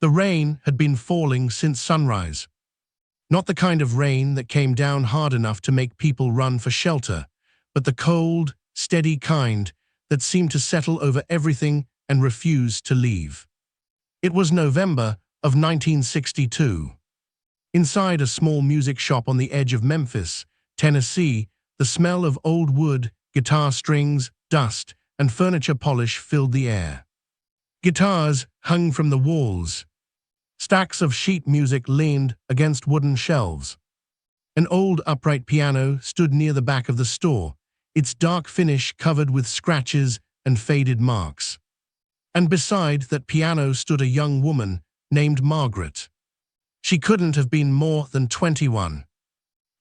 The rain had been falling since sunrise. Not the kind of rain that came down hard enough to make people run for shelter, but the cold, steady kind that seemed to settle over everything and refuse to leave. It was November of 1962. Inside a small music shop on the edge of Memphis, Tennessee, the smell of old wood, guitar strings, dust, and furniture polish filled the air. Guitars hung from the walls. Stacks of sheet music leaned against wooden shelves. An old upright piano stood near the back of the store, its dark finish covered with scratches and faded marks. And beside that piano stood a young woman named Margaret. She couldn't have been more than 21.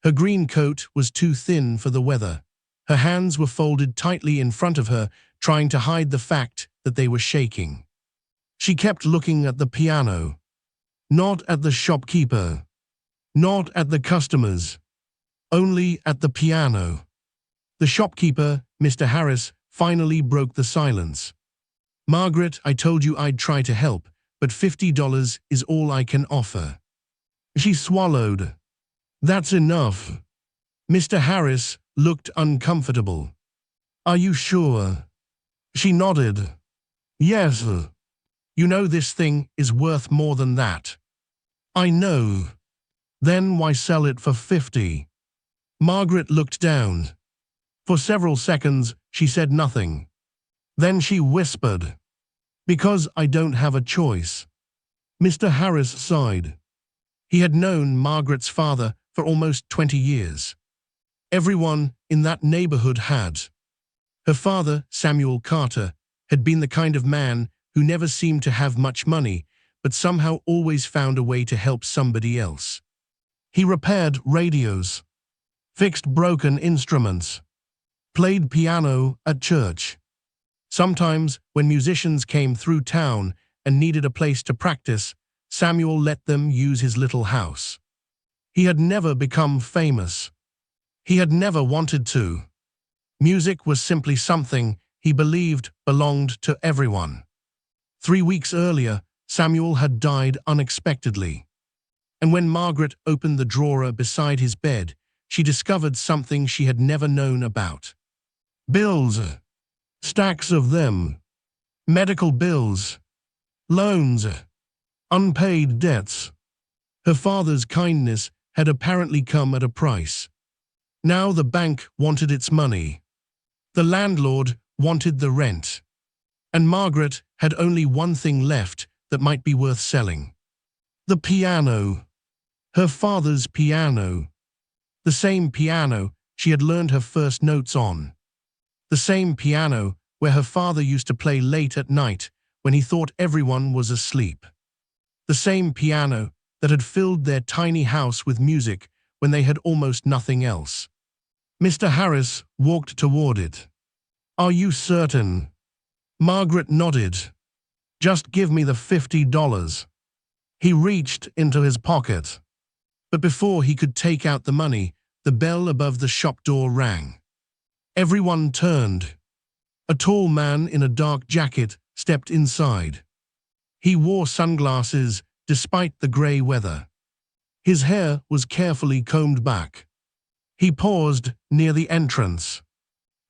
Her green coat was too thin for the weather. Her hands were folded tightly in front of her, trying to hide the fact that they were shaking. She kept looking at the piano. Not at the shopkeeper. Not at the customers. Only at the piano. The shopkeeper, Mr. Harris, finally broke the silence. "Margaret, I told you I'd try to help, but $50 is all I can offer." She swallowed. "That's enough." Mr. Harris looked uncomfortable. "Are you sure?" She nodded. "Yes. You know this thing is worth more than that." "I know." "Then why sell it for 50? Margaret looked down. For several seconds, she said nothing. Then she whispered, "Because I don't have a choice." Mr. Harris sighed. He had known Margaret's father for almost 20 years. Everyone in that neighborhood had. Her father, Samuel Carter, had been the kind of man who never seemed to have much money, but somehow always found a way to help somebody else. He repaired radios, fixed broken instruments, played piano at church. Sometimes, when musicians came through town and needed a place to practice, Samuel let them use his little house. He had never become famous. He had never wanted to. Music was simply something he believed belonged to everyone. 3 weeks earlier, Samuel had died unexpectedly. And when Margaret opened the drawer beside his bed, she discovered something she had never known about. Bills. Stacks of them. Medical bills. Loans. Unpaid debts. Her father's kindness had apparently come at a price. Now the bank wanted its money. The landlord wanted the rent. And Margaret had only one thing left that might be worth selling. The piano. Her father's piano. The same piano she had learned her first notes on. The same piano where her father used to play late at night when he thought everyone was asleep. The same piano that had filled their tiny house with music when they had almost nothing else. Mr. Harris walked toward it. "Are you certain?" Margaret nodded. "Just give me the $50. He reached into his pocket. But before he could take out the money, the bell above the shop door rang. Everyone turned. A tall man in a dark jacket stepped inside. He wore sunglasses despite the gray weather. His hair was carefully combed back. He paused near the entrance.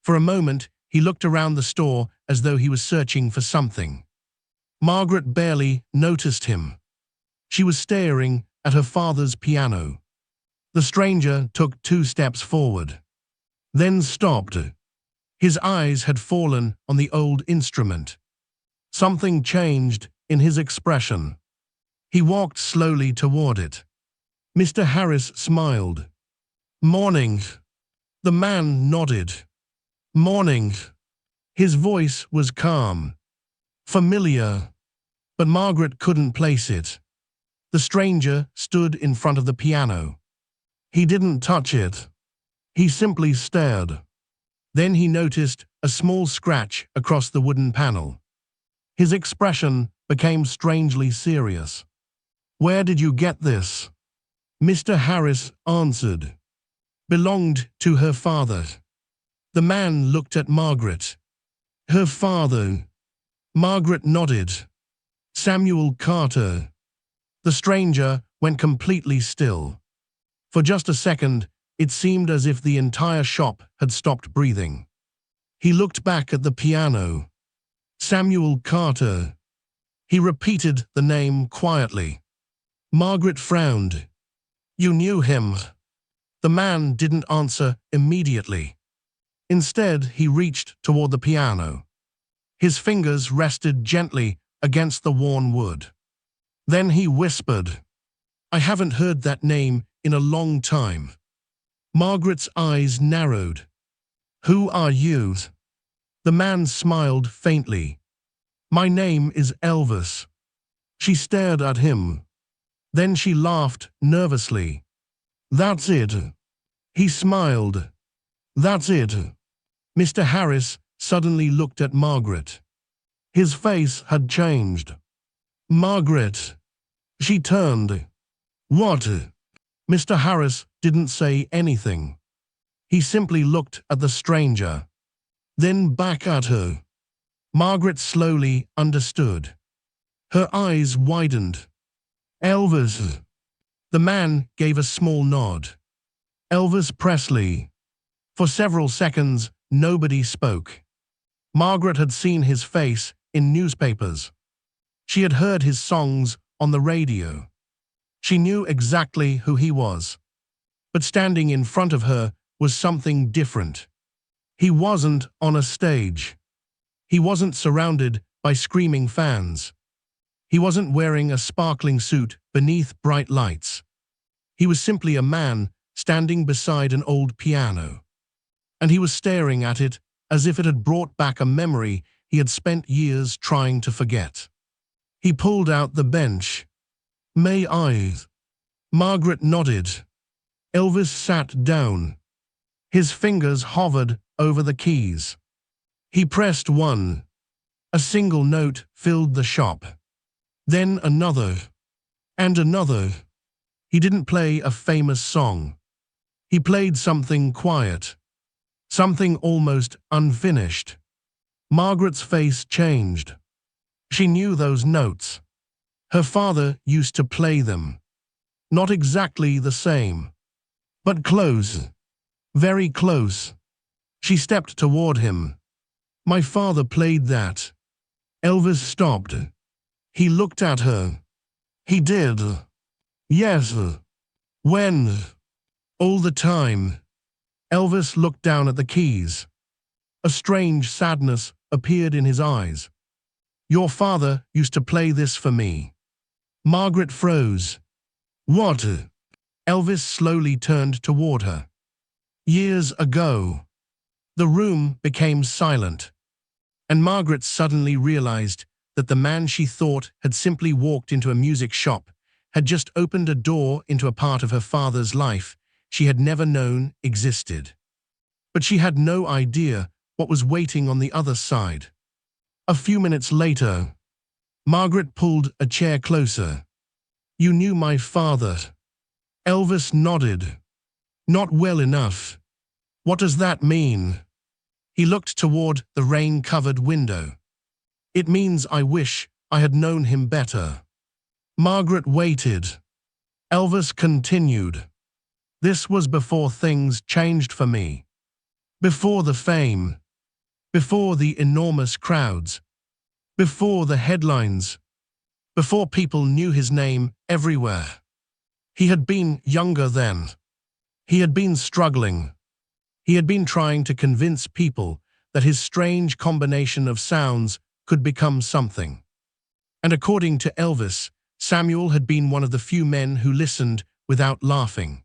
For a moment, he looked around the store as though he was searching for something. Margaret barely noticed him. She was staring at her father's piano. The stranger took 2 steps forward, then stopped. His eyes had fallen on the old instrument. Something changed in his expression. He walked slowly toward it. Mr. Harris smiled. "Morning." The man nodded. "Morning." His voice was calm, familiar, but Margaret couldn't place it. The stranger stood in front of the piano. He didn't touch it. He simply stared. Then he noticed a small scratch across the wooden panel. His expression became strangely serious. "Where did you get this?" Mr. Harris answered. "Belonged to her father." The man looked at Margaret. "Her father?" Margaret nodded. "Samuel Carter." The stranger went completely still. For just a second, it seemed as if the entire shop had stopped breathing. He looked back at the piano. Samuel Carter. He repeated the name quietly. Margaret frowned. You knew him. The man didn't answer immediately. Instead, he reached toward the piano. His fingers rested gently against the worn wood. Then he whispered, I haven't heard that name in a long time. Margaret's eyes narrowed. Who are you? The man smiled faintly. My name is Elvis. She stared at him. Then she laughed nervously. That's it. He smiled. That's it. Mr. Harris suddenly looked at Margaret. His face had changed. Margaret. She turned. What? Mr. Harris didn't say anything. He simply looked at the stranger. Then back at her. Margaret slowly understood. Her eyes widened. Elvis. The man gave a small nod. Elvis Presley. For several seconds, nobody spoke. Margaret had seen his face in newspapers. She had heard his songs on the radio. She knew exactly who he was. But standing in front of her was something different. He wasn't on a stage. He wasn't surrounded by screaming fans. He wasn't wearing a sparkling suit beneath bright lights. He was simply a man standing beside an old piano. And he was staring at it as if it had brought back a memory he had spent years trying to forget. He pulled out the bench. May I? Margaret nodded. Elvis sat down. His fingers hovered over the keys. He pressed one. A single note filled the shop. Then another. And another. He didn't play a famous song. He played something quiet. Something almost unfinished. Margaret's face changed. She knew those notes. Her father used to play them. Not exactly the same, but close. Very close. She stepped toward him. My father played that. Elvis stopped. He looked at her. He did. Yes. When? All the time. Elvis looked down at the keys. A strange sadness appeared in his eyes. Your father used to play this for me. Margaret froze. What? Elvis slowly turned toward her. Years ago. The room became silent, and Margaret suddenly realized that the man she thought had simply walked into a music shop had just opened a door into a part of her father's life she had never known existed. But she had no idea what was waiting on the other side. A few minutes later, Margaret pulled a chair closer. You knew my father. Elvis nodded. Not well enough. What does that mean? He looked toward the rain-covered window. It means I wish I had known him better. Margaret waited. Elvis continued. This was before things changed for me. Before the fame. Before the enormous crowds. Before the headlines. Before people knew his name everywhere. He had been younger then. He had been struggling. He had been trying to convince people that his strange combination of sounds could become something. And according to Elvis, Samuel had been one of the few men who listened without laughing.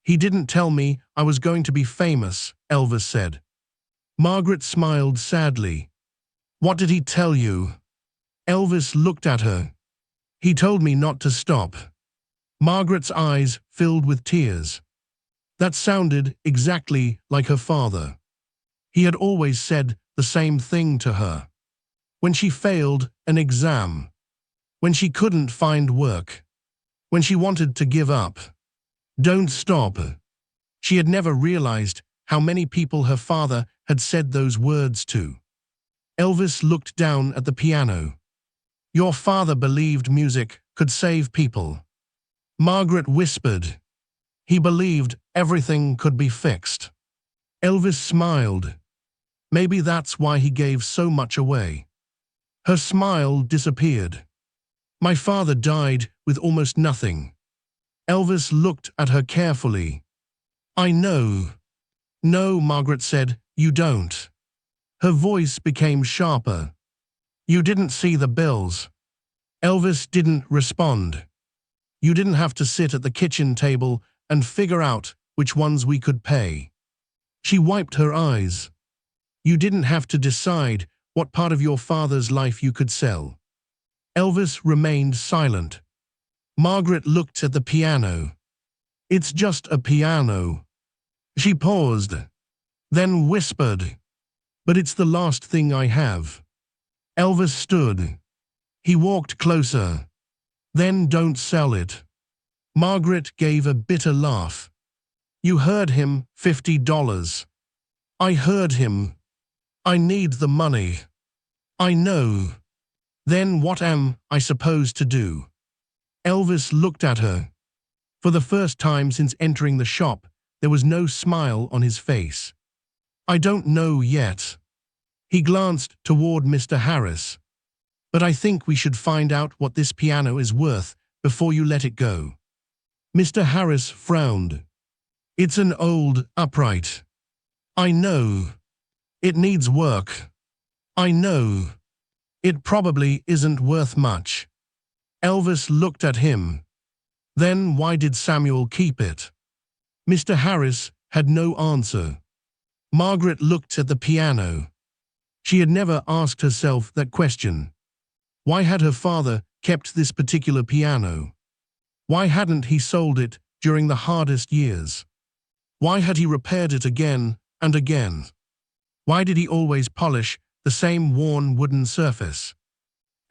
He didn't tell me I was going to be famous, Elvis said. Margaret smiled sadly. What did he tell you? Elvis looked at her. He told me not to stop. Margaret's eyes filled with tears. That sounded exactly like her father. He had always said the same thing to her. When she failed an exam. When she couldn't find work. When she wanted to give up. Don't stop. She had never realized how many people her father had said those words to. Elvis looked down at the piano. Your father believed music could save people. Margaret whispered. He believed everything could be fixed. Elvis smiled. Maybe that's why he gave so much away. Her smile disappeared. My father died with almost nothing. Elvis looked at her carefully. I know. No, Margaret said, you don't. Her voice became sharper. You didn't see the bills. Elvis didn't respond. You didn't have to sit at the kitchen table and figure out which ones we could pay. She wiped her eyes. You didn't have to decide what part of your father's life you could sell. Elvis remained silent. Margaret looked at the piano. It's just a piano. She paused, then whispered, but it's the last thing I have. Elvis stood. He walked closer. Then don't sell it. Margaret gave a bitter laugh. You heard him, $50. I heard him. I need the money. I know. Then what am I supposed to do? Elvis looked at her. For the first time since entering the shop, there was no smile on his face. I don't know yet. He glanced toward Mr. Harris. But I think we should find out what this piano is worth before you let it go. Mr. Harris frowned. It's an old upright. I know. It needs work. I know. It probably isn't worth much. Elvis looked at him. Then why did Samuel keep it? Mr. Harris had no answer. Margaret looked at the piano. She had never asked herself that question. Why had her father kept this particular piano? Why hadn't he sold it during the hardest years? Why had he repaired it again and again? Why did he always polish the same worn wooden surface?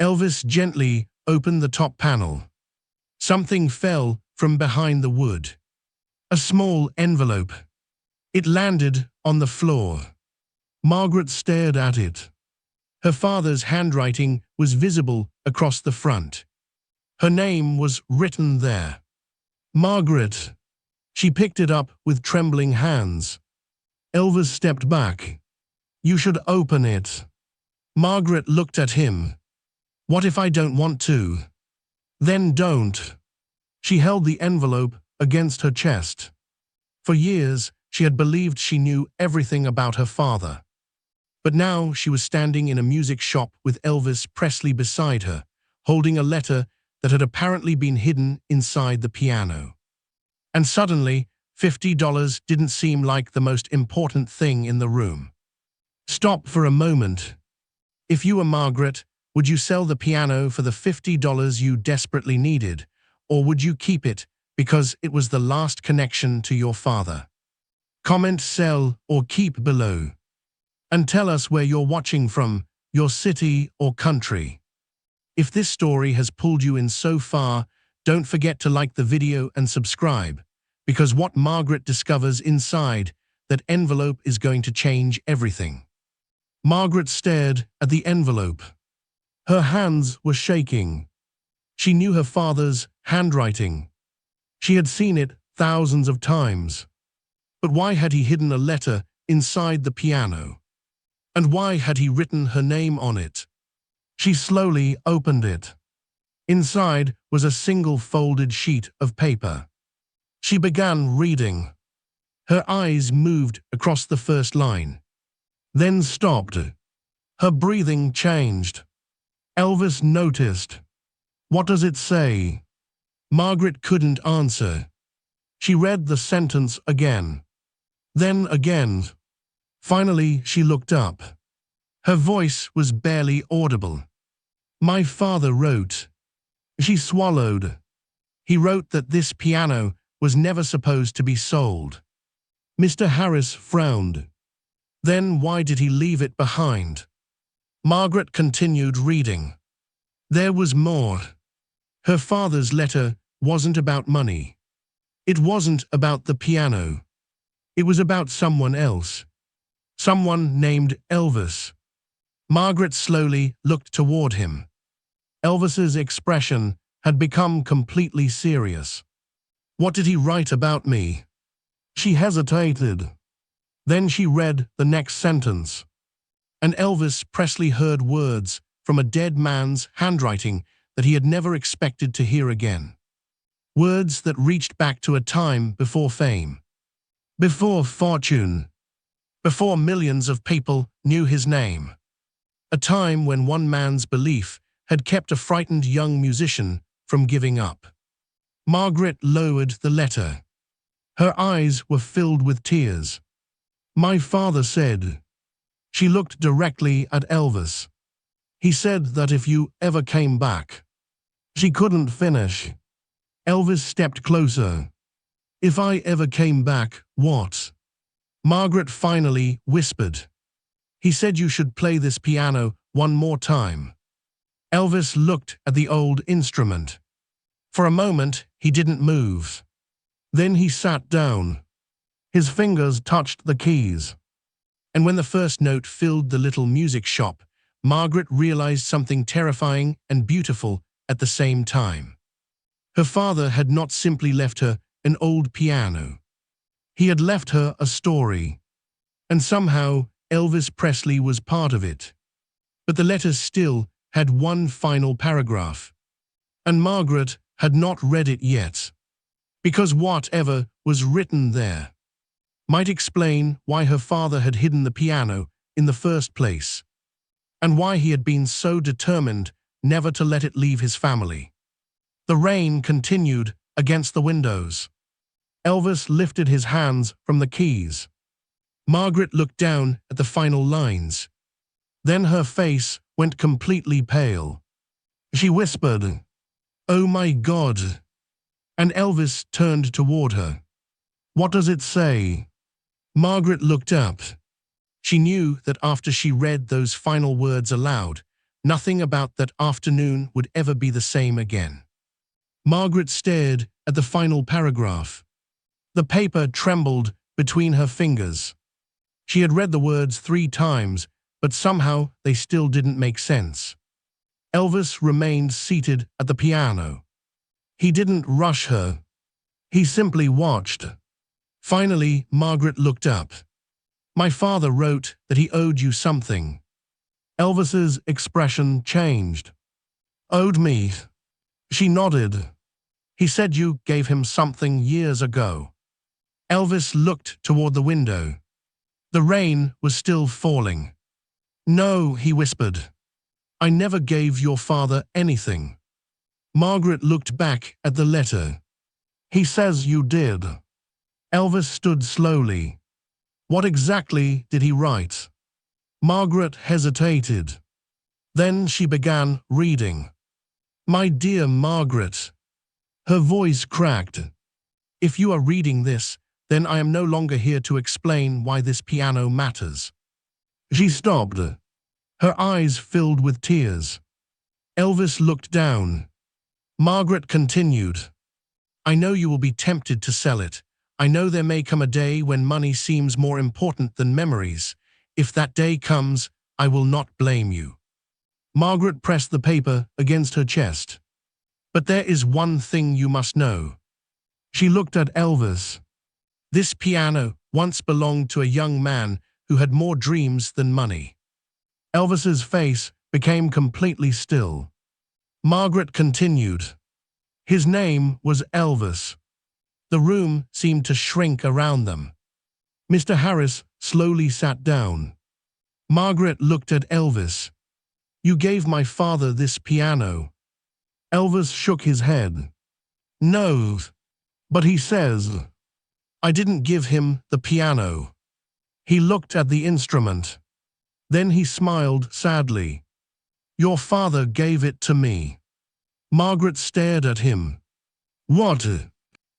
Elvis gently opened the top panel. Something fell from behind the wood. A small envelope. It landed on the floor. Margaret stared at it. Her father's handwriting was visible across the front. Her name was written there. Margaret. She picked it up with trembling hands. Elvis stepped back. You should open it. Margaret looked at him. What if I don't want to? Then don't. She held the envelope against her chest. For years, she had believed she knew everything about her father. But now she was standing in a music shop with Elvis Presley beside her, holding a letter that had apparently been hidden inside the piano. And suddenly, $50 didn't seem like the most important thing in the room. Stop for a moment. If you were Margaret, would you sell the piano for the $50 you desperately needed, or would you keep it because it was the last connection to your father? Comment sell or keep below. And tell us where you're watching from, your city or country. If this story has pulled you in so far, don't forget to like the video and subscribe, because what Margaret discovers inside that envelope is going to change everything. Margaret stared at the envelope. Her hands were shaking. She knew her father's handwriting. She had seen it thousands of times. But why had he hidden a letter inside the piano? And why had he written her name on it? She slowly opened it. Inside was a single folded sheet of paper. She began reading. Her eyes moved across the first line, then stopped. Her breathing changed. Elvis noticed. What does it say? Margaret couldn't answer. She read the sentence again. Then again. Finally, she looked up. Her voice was barely audible. My father wrote. She swallowed. He wrote that this piano was never supposed to be sold. Mr. Harris frowned. Then why did he leave it behind? Margaret continued reading. There was more. Her father's letter wasn't about money. It wasn't about the piano. It was about someone else. Someone named Elvis. Margaret slowly looked toward him. Elvis's expression had become completely serious. What did he write about me? She hesitated. Then she read the next sentence. And Elvis Presley heard words from a dead man's handwriting that he had never expected to hear again. Words that reached back to a time before fame, before fortune, before millions of people knew his name. A time when one man's belief had kept a frightened young musician from giving up. Margaret lowered the letter. Her eyes were filled with tears. My father said. She looked directly at Elvis. He said that if you ever came back. She couldn't finish. Elvis stepped closer. If I ever came back, what? Margaret finally whispered. He said you should play this piano one more time. Elvis looked at the old instrument. For a moment, he didn't move. Then he sat down. His fingers touched the keys. And when the first note filled the little music shop, Margaret realized something terrifying and beautiful at the same time. Her father had not simply left her an old piano. He had left her a story. And somehow, Elvis Presley was part of it. But the letter still had one final paragraph. And Margaret had not read it yet. Because whatever was written there might explain why her father had hidden the piano in the first place, and why he had been so determined never to let it leave his family. The rain continued against the windows. Elvis lifted his hands from the keys. Margaret looked down at the final lines. Then her face went completely pale. She whispered, "Oh my God!" And Elvis turned toward her. "What does it say?" Margaret looked up. She knew that after she read those final words aloud, nothing about that afternoon would ever be the same again. Margaret stared at the final paragraph. The paper trembled between her fingers. She had read the words 3 times, but somehow they still didn't make sense. Elvis remained seated at the piano. He didn't rush her. He simply watched. Finally, Margaret looked up. My father wrote that he owed you something. Elvis's expression changed. Owed me? She nodded. He said you gave him something years ago. Elvis looked toward the window. The rain was still falling. No, he whispered. I never gave your father anything. Margaret looked back at the letter. He says you did. Elvis stood slowly. What exactly did he write? Margaret hesitated. Then she began reading. My dear Margaret. Her voice cracked. If you are reading this, then I am no longer here to explain why this piano matters. She stopped. Her eyes filled with tears. Elvis looked down. Margaret continued. I know you will be tempted to sell it. I know there may come a day when money seems more important than memories. If that day comes, I will not blame you. Margaret pressed the paper against her chest. But there is one thing you must know. She looked at Elvis. This piano once belonged to a young man who had more dreams than money. Elvis's face became completely still. Margaret continued. His name was Elvis. The room seemed to shrink around them. Mr. Harris slowly sat down. Margaret looked at Elvis. You gave my father this piano. Elvis shook his head. No, but he says. I didn't give him the piano. He looked at the instrument. Then he smiled sadly. Your father gave it to me. Margaret stared at him. What?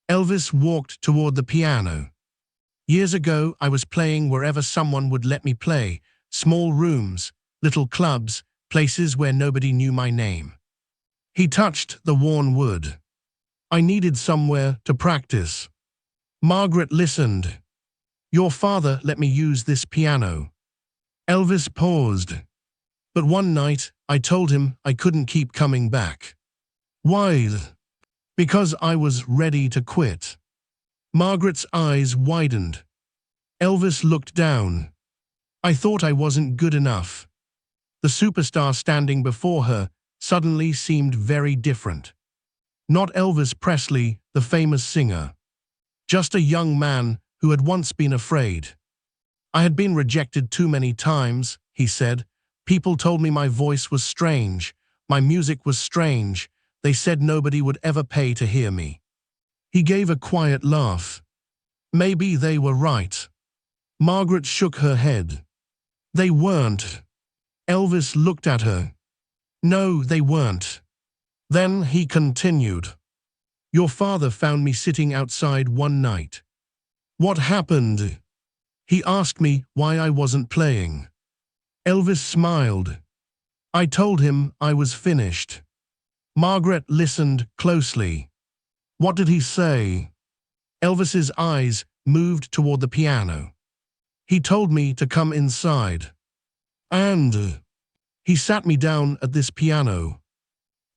Elvis walked toward the piano. Years ago, I was playing wherever someone would let me play, small rooms, little clubs, places where nobody knew my name. He touched the worn wood. I needed somewhere to practice. Margaret listened. Your father let me use this piano. Elvis paused. But one night, I told him I couldn't keep coming back. Why? Because I was ready to quit. Margaret's eyes widened. Elvis looked down. I thought I wasn't good enough. The superstar standing before her suddenly seemed very different. Not Elvis Presley, the famous singer. Just a young man who had once been afraid. I had been rejected too many times, he said. People told me my voice was strange, my music was strange. They said nobody would ever pay to hear me. He gave a quiet laugh. Maybe they were right. Margaret shook her head. They weren't. Elvis looked at her. No, they weren't. Then he continued. Your father found me sitting outside one night. What happened? He asked me why I wasn't playing. Elvis smiled. I told him I was finished. Margaret listened closely. What did he say? Elvis's eyes moved toward the piano. He told me to come inside. And he sat me down at this piano.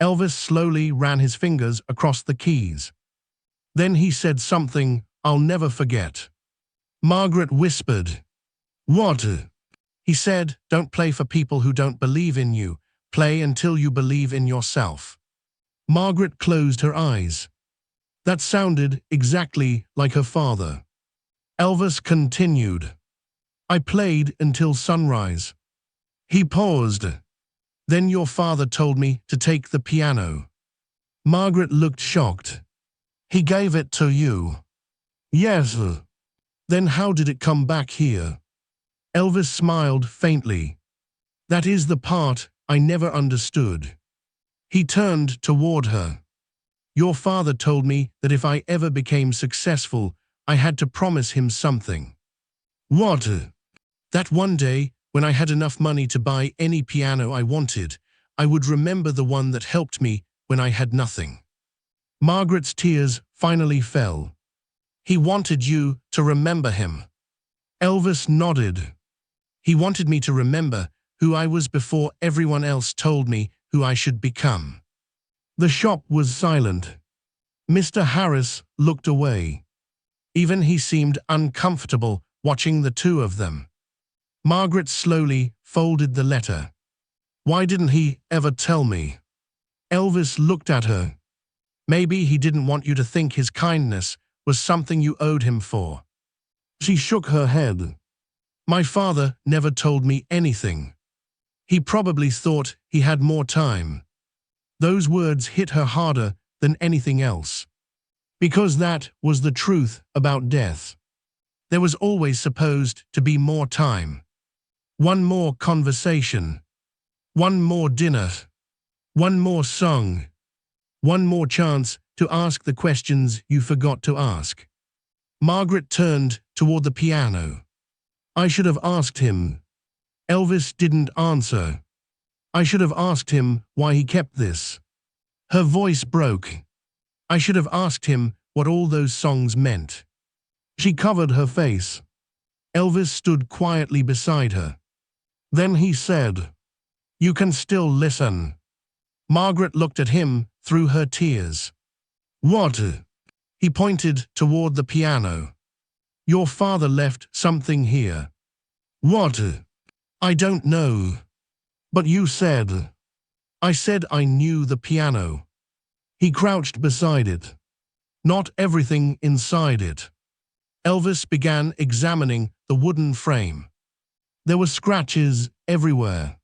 Elvis slowly ran his fingers across the keys. Then he said something I'll never forget. Margaret whispered. What? He said, don't play for people who don't believe in you. Play until you believe in yourself. Margaret closed her eyes. That sounded exactly like her father. Elvis continued. I played until sunrise. He paused. Then your father told me to take the piano. Margaret looked shocked. He gave it to you? Yes. Then how did it come back here? Elvis smiled faintly. That is the part I never understood. He turned toward her. Your father told me that if I ever became successful, I had to promise him something. What? That one day, when I had enough money to buy any piano I wanted, I would remember the one that helped me when I had nothing. Margaret's tears finally fell. He wanted you to remember him. Elvis nodded. He wanted me to remember who I was before everyone else told me who I should become. The shop was silent. Mr. Harris looked away. Even he seemed uncomfortable watching the two of them. Margaret slowly folded the letter. Why didn't he ever tell me? Elvis looked at her. Maybe he didn't want you to think his kindness was something you owed him for. She shook her head. My father never told me anything. He probably thought he had more time. Those words hit her harder than anything else. Because that was the truth about death. There was always supposed to be more time. One more conversation. One more dinner. One more song. One more chance to ask the questions you forgot to ask. Margaret turned toward the piano. I should have asked him. Elvis didn't answer. I should have asked him why he kept this. Her voice broke. I should have asked him what all those songs meant. She covered her face. Elvis stood quietly beside her. Then he said, You can still listen. Margaret looked at him through her tears. What? He pointed toward the piano. Your father left something here. What? I don't know. But you said. I said I knew the piano. He crouched beside it. Not everything inside it. Elvis began examining the wooden frame. There were scratches everywhere.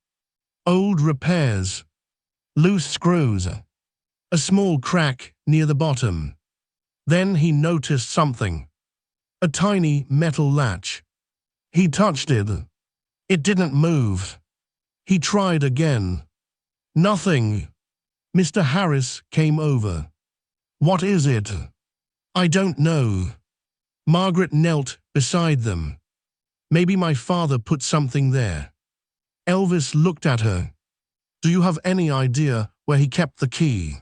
Old repairs. Loose screws. A small crack near the bottom. Then he noticed something. A tiny metal latch. He touched it. It didn't move. He tried again. Nothing. Mr. Harris came over. What is it? I don't know. Margaret knelt beside them. Maybe my father put something there. Elvis looked at her. Do you have any idea where he kept the key?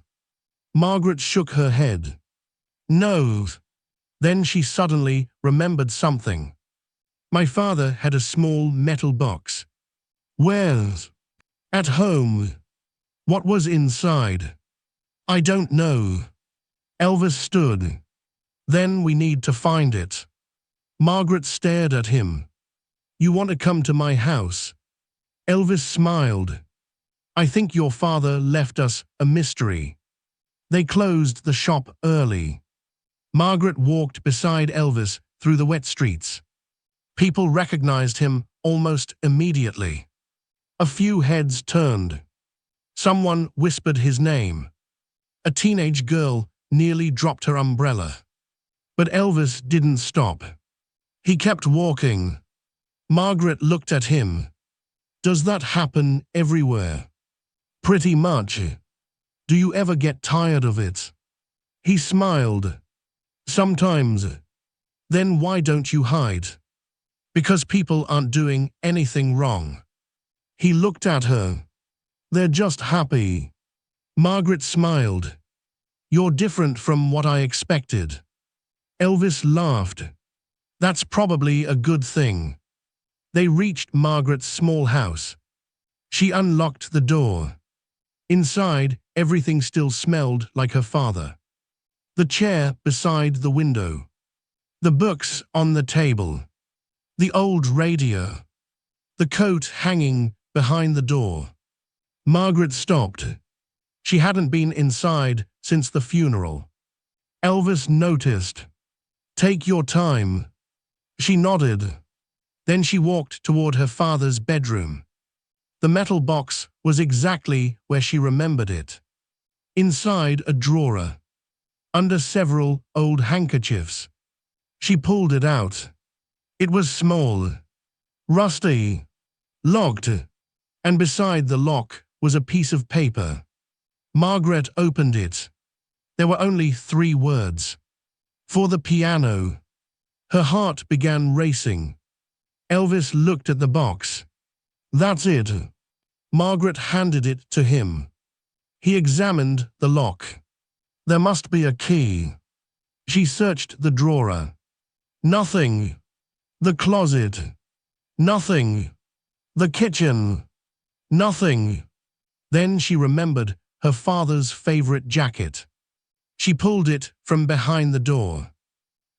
Margaret shook her head. No. Then she suddenly remembered something. My father had a small metal box. Where? At home. What was inside? I don't know. Elvis stood. Then we need to find it. Margaret stared at him. You want to come to my house? Elvis smiled. I think your father left us a mystery. They closed the shop early. Margaret walked beside Elvis through the wet streets. People recognized him almost immediately. A few heads turned. Someone whispered his name. A teenage girl nearly dropped her umbrella. But Elvis didn't stop. He kept walking. Margaret looked at him. Does that happen everywhere? Pretty much. Do you ever get tired of it? He smiled. Sometimes. Then why don't you hide? Because people aren't doing anything wrong. He looked at her. They're just happy. Margaret smiled. You're different from what I expected. Elvis laughed. That's probably a good thing. They reached Margaret's small house. She unlocked the door. Inside, everything still smelled like her father. The chair beside the window. The books on the table. The old radio. The coat hanging behind the door. Margaret stopped. She hadn't been inside since the funeral. Elvis noticed. Take your time. She nodded. Then she walked toward her father's bedroom. The metal box was exactly where she remembered it. Inside a drawer. Under several old handkerchiefs. She pulled it out. It was small, rusty, locked, and beside the lock was a piece of paper. Margaret opened it. There were only 3 words. For the piano. Her heart began racing. Elvis looked at the box. That's it. Margaret handed it to him. He examined the lock. There must be a key. She searched the drawer. Nothing. The closet. Nothing. The kitchen. Nothing. Then she remembered her father's favorite jacket. She pulled it from behind the door.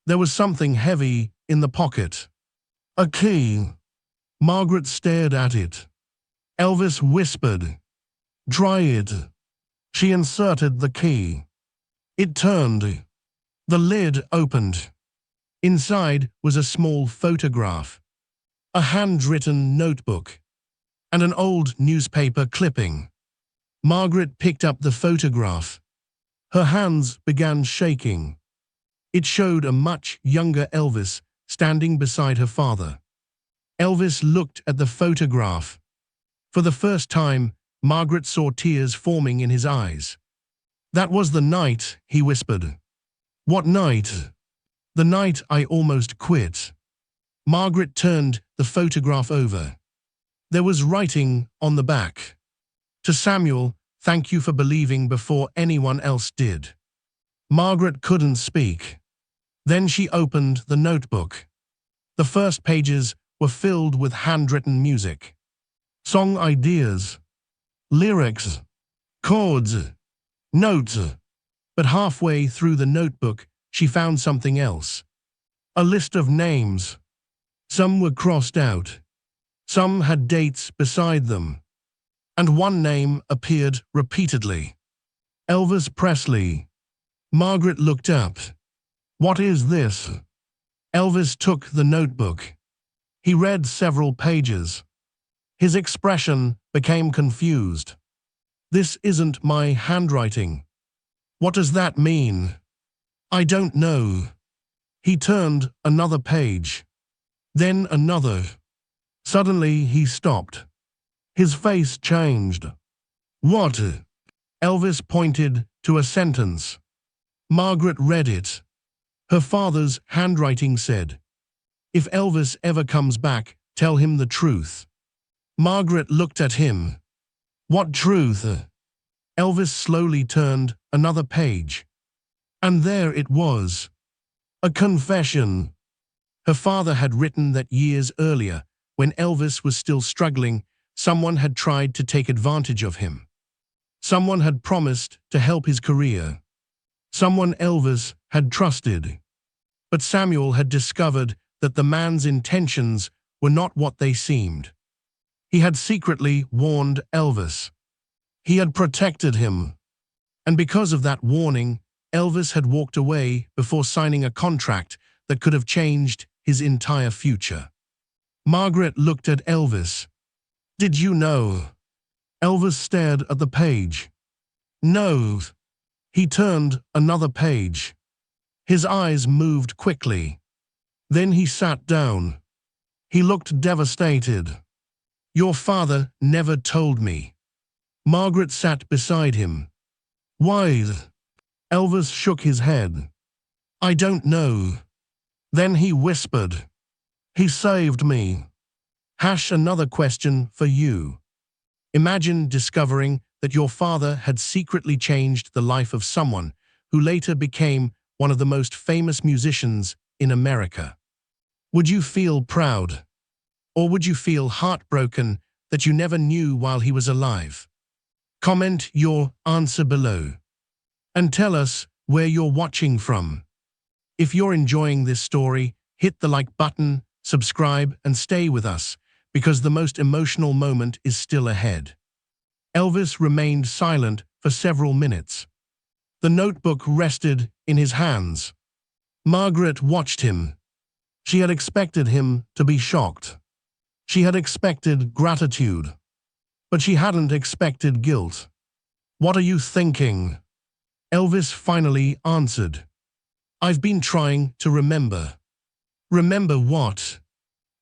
There was something heavy in the pocket. A key. Margaret stared at it. Elvis whispered, "Try it." She inserted the key. It turned. The lid opened. Inside was a small photograph, a handwritten notebook, and an old newspaper clipping. Margaret picked up the photograph. Her hands began shaking. It showed a much younger Elvis standing beside her father. Elvis looked at the photograph. For the first time, Margaret saw tears forming in his eyes. "That was the night," he whispered. "What night?" "The night I almost quit." Margaret turned the photograph over. There was writing on the back. "To Samuel, thank you for believing before anyone else did." Margaret couldn't speak. Then she opened the notebook. The first pages were filled with handwritten music. Song ideas, lyrics, chords, notes. But halfway through the notebook, she found something else. A list of names. Some were crossed out. Some had dates beside them. And one name appeared repeatedly. Elvis Presley. Margaret looked up. "What is this?" Elvis took the notebook. He read several pages. His expression became confused. "This isn't my handwriting." "What does that mean?" "I don't know." He turned another page. Then another. Suddenly he stopped. His face changed. "What?" Elvis pointed to a sentence. Margaret read it. Her father's handwriting said, "If Elvis ever comes back, tell him the truth." Margaret looked at him. "What truth?" Elvis slowly turned another page. And there it was. A confession. Her father had written that years earlier, when Elvis was still struggling, Someone had tried to take advantage of him. Someone had promised to help his career. Someone Elvis had trusted. But Samuel had discovered that the man's intentions were not what they seemed. He had secretly warned Elvis. He had protected him. And because of that warning, Elvis had walked away before signing a contract that could have changed his entire future. Margaret looked at Elvis. "Did you know?" Elvis stared at the page. "No." He turned another page. His eyes moved quickly. Then he sat down. He looked devastated. "Your father never told me." Margaret sat beside him. "Why?" Elvis shook his head. "I don't know." Then he whispered, "He saved me." Another question for you. Imagine discovering that your father had secretly changed the life of someone who later became one of the most famous musicians in America. Would you feel proud? Or would you feel heartbroken that you never knew while he was alive? Comment your answer below. And tell us where you're watching from. If you're enjoying this story, hit the like button, subscribe, and stay with us, because the most emotional moment is still ahead. Elvis remained silent for several minutes. The notebook rested in his hands. Margaret watched him. She had expected him to be shocked. She had expected gratitude. But she hadn't expected guilt. "What are you thinking?" Elvis finally answered. "I've been trying to remember." "Remember what?"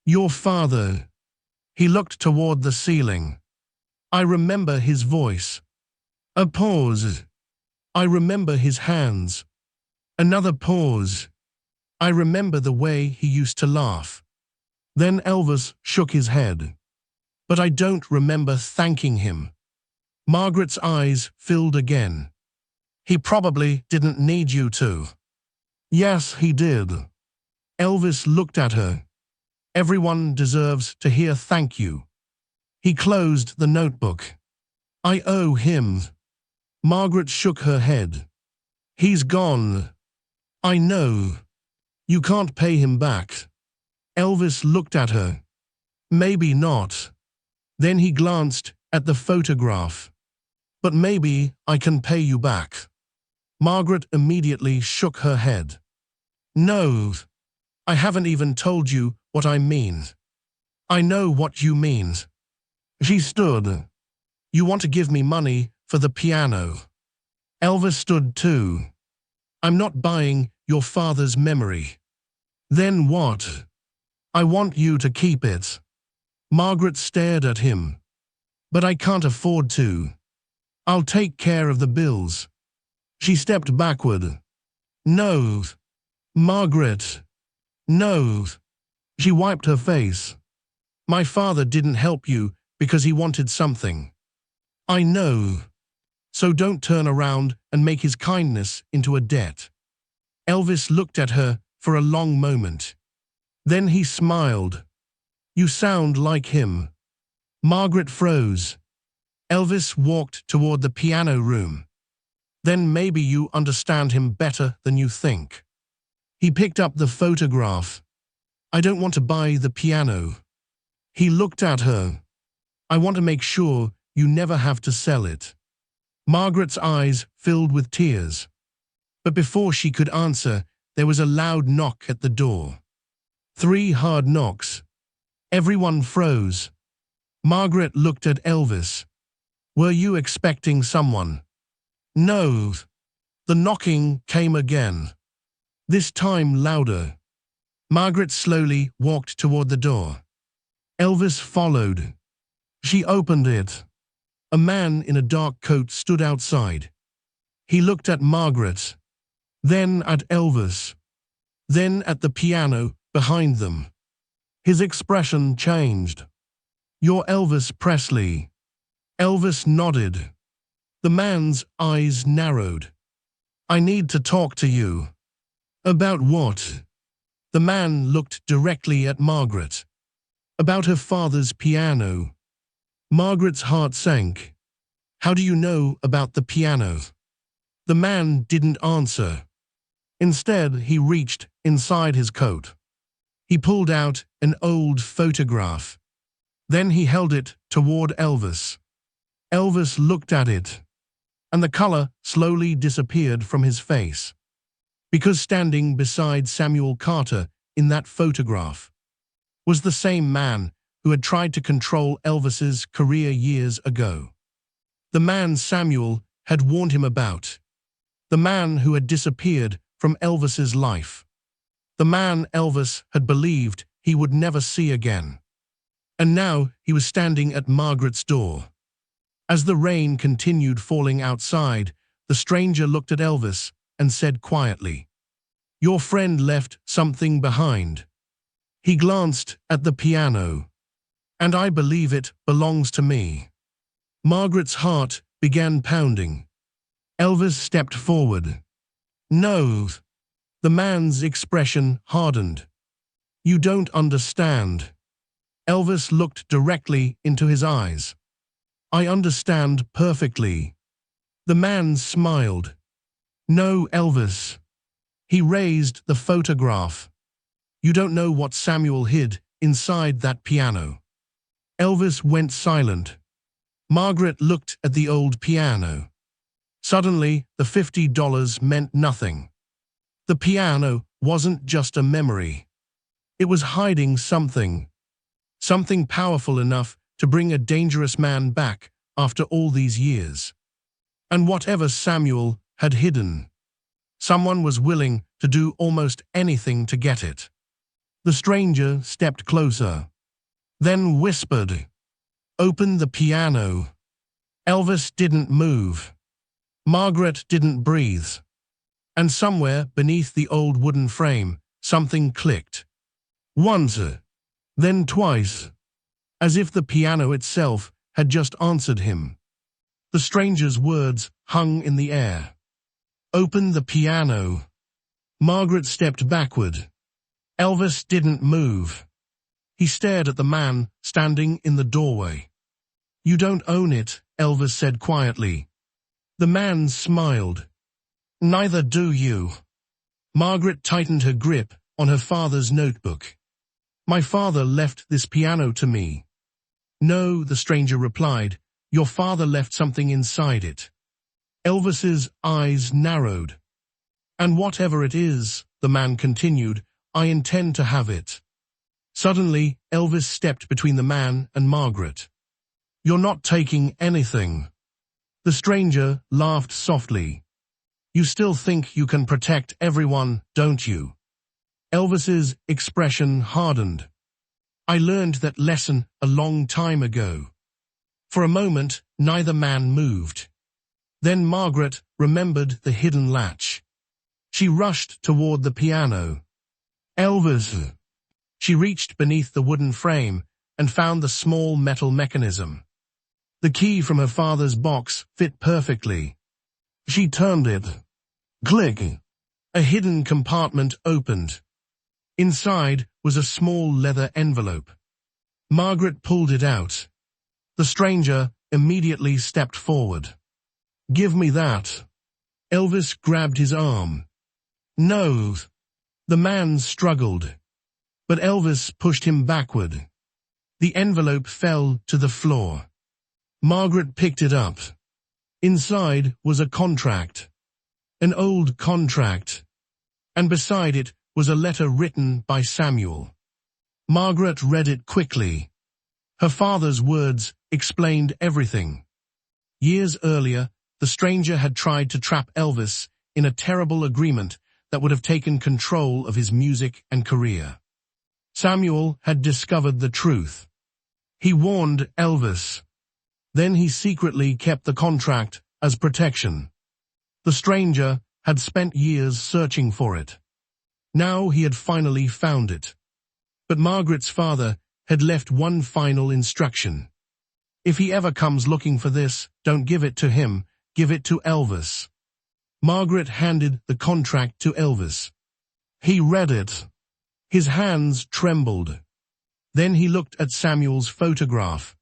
"Your father." He looked toward the ceiling. "I remember his voice." A pause. "I remember his hands." Another pause. "I remember the way he used to laugh." Then Elvis shook his head. "But I don't remember thanking him." Margaret's eyes filled again. "He probably didn't need you to." "Yes, he did." Elvis looked at her. "Everyone deserves to hear thank you." He closed the notebook. "I owe him." Margaret shook her head. "He's gone." "I know. You can't pay him back." Elvis looked at her. "Maybe not." Then he glanced at the photograph. "But maybe I can pay you back." Margaret immediately shook her head. "No. I haven't even told you what I mean." "I know what you mean." She stood. "You want to give me money for the piano." Elvis stood too. "I'm not buying your father's memory." "Then what?" "I want you to keep it." Margaret stared at him. "But I can't afford to." "I'll take care of the bills." She stepped backward. "No." "Margaret." "No." She wiped her face. "My father didn't help you because he wanted something." "I know. So don't turn around and make his kindness into a debt." Elvis looked at her for a long moment. Then he smiled. "You sound like him." Margaret froze. Elvis walked toward the piano room. "Then maybe you understand him better than you think." He picked up the photograph. "I don't want to buy the piano." He looked at her. "I want to make sure you never have to sell it." Margaret's eyes filled with tears. But before she could answer, there was a loud knock at the door. 3 hard knocks. Everyone froze. Margaret looked at Elvis. "Were you expecting someone?" "No." The knocking came again. This time louder. Margaret slowly walked toward the door. Elvis followed. She opened it. A man in a dark coat stood outside. He looked at Margaret, then at Elvis, then at the piano behind them. His expression changed. "You're Elvis Presley." Elvis nodded. The man's eyes narrowed. "I need to talk to you." "About what?" The man looked directly at Margaret. "About her father's piano." Margaret's heart sank. How do you know about the piano? The man didn't answer. Instead, he reached inside his coat. He pulled out an old photograph. Then he held it toward Elvis. Elvis looked at it, and the color slowly disappeared from his face. Because standing beside Samuel Carter in that photograph was the same man who had tried to control Elvis's career years ago. The man Samuel had warned him about. The man who had disappeared from Elvis's life. The man Elvis had believed he would never see again. And now he was standing at Margaret's door. As the rain continued falling outside, the stranger looked at Elvis and said quietly, "Your friend left something behind." He glanced at the piano. "And I believe it belongs to me." Margaret's heart began pounding. Elvis stepped forward. "No." The man's expression hardened. "You don't understand." Elvis looked directly into his eyes. "I understand perfectly." The man smiled. "No, Elvis." He raised the photograph. "You don't know what Samuel hid inside that piano." Elvis went silent. Margaret looked at the old piano. Suddenly, the $50 meant nothing. The piano wasn't just a memory. It was hiding something. Something powerful enough to bring a dangerous man back after all these years. And whatever Samuel had hidden, someone was willing to do almost anything to get it. The stranger stepped closer, then whispered, "Open the piano." Elvis didn't move. Margaret didn't breathe. And somewhere beneath the old wooden frame, something clicked. Once, then twice, as if the piano itself had just answered him. The stranger's words hung in the air. "Open the piano." Margaret stepped backward. Elvis didn't move. He stared at the man standing in the doorway. "You don't own it," Elvis said quietly. The man smiled. "Neither do you." Margaret tightened her grip on her father's notebook. "My father left this piano to me." "No," the stranger replied. "Your father left something inside it." Elvis's eyes narrowed. "And whatever it is," the man continued, "I intend to have it." Suddenly, Elvis stepped between the man and Margaret. "You're not taking anything." The stranger laughed softly. "You still think you can protect everyone, don't you?" Elvis's expression hardened. "I learned that lesson a long time ago." For a moment, neither man moved. Then Margaret remembered the hidden latch. She rushed toward the piano. "Elvis!" She reached beneath the wooden frame and found the small metal mechanism. The key from her father's box fit perfectly. She turned it. Click! A hidden compartment opened. Inside was a small leather envelope. Margaret pulled it out. The stranger immediately stepped forward. "Give me that." Elvis grabbed his arm. "No." The man struggled, but Elvis pushed him backward. The envelope fell to the floor. Margaret picked it up. Inside was a contract. An old contract. And beside it was a letter written by Samuel. Margaret read it quickly. Her father's words explained everything. Years earlier, the stranger had tried to trap Elvis in a terrible agreement that would have taken control of his music and career. Samuel had discovered the truth. He warned Elvis. Then he secretly kept the contract as protection. The stranger had spent years searching for it. Now he had finally found it. But Margaret's father had left one final instruction. "If he ever comes looking for this, don't give it to him, give it to Elvis." Margaret handed the contract to Elvis. He read it. His hands trembled. Then he looked at Samuel's photograph.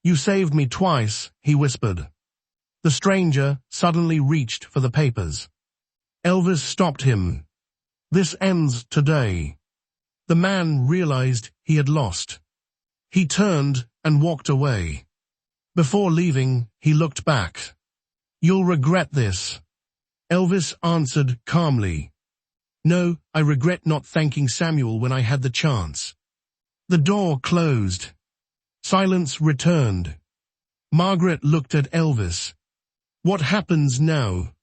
You saved me twice, he whispered. The stranger suddenly reached for the papers. Elvis stopped him. This ends today. The man realized he had lost. He turned and walked away. Before leaving, he looked back. You'll regret this. Elvis answered calmly. No, I regret not thanking Samuel when I had the chance. The door closed. Silence returned. Margaret looked at Elvis. What happens now?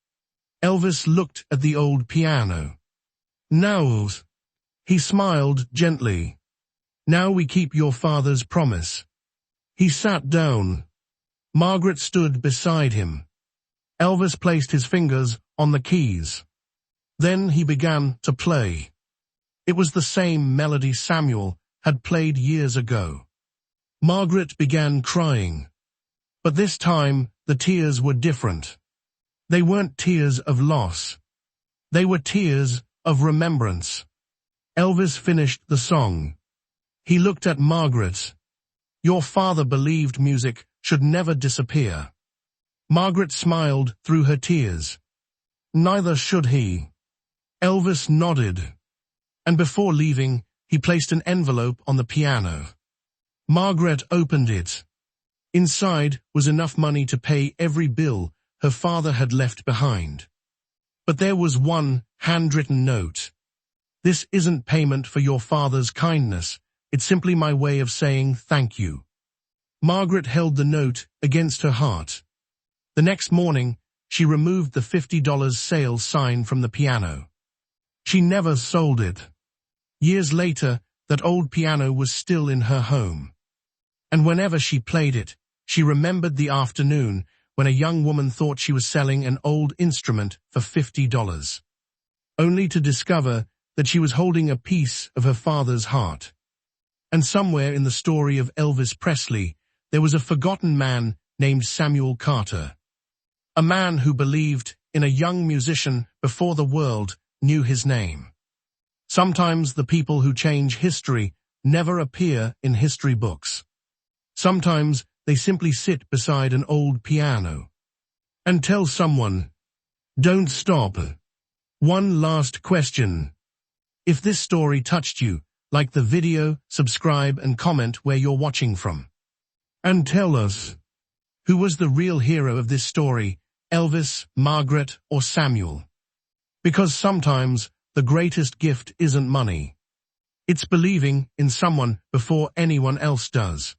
Elvis looked at the old piano. Now, he smiled gently. Now we keep your father's promise. He sat down. Margaret stood beside him. Elvis placed his fingers on the keys. Then he began to play. It was the same melody Samuel had played years ago. Margaret began crying. But this time, the tears were different. They weren't tears of loss. They were tears of remembrance. Elvis finished the song. He looked at Margaret. Your father believed music should never disappear. Margaret smiled through her tears. Neither should he. Elvis nodded. And before leaving, he placed an envelope on the piano. Margaret opened it. Inside was enough money to pay every bill her father had left behind. But there was one handwritten note. This isn't payment for your father's kindness. It's simply my way of saying thank you. Margaret held the note against her heart. The next morning, she removed the $50 sale sign from the piano. She never sold it. Years later, that old piano was still in her home. And whenever she played it, she remembered the afternoon when a young woman thought she was selling an old instrument for $50, only to discover that she was holding a piece of her father's heart. And somewhere in the story of Elvis Presley, there was a forgotten man named Samuel Carter, a man who believed in a young musician before the world knew his name. Sometimes the people who change history never appear in history books. Sometimes they simply sit beside an old piano and tell someone, don't stop. One last question. If this story touched you, like the video, subscribe and comment where you're watching from. And tell us, who was the real hero of this story, Elvis, Margaret, or Samuel? Because sometimes the greatest gift isn't money. It's believing in someone before anyone else does.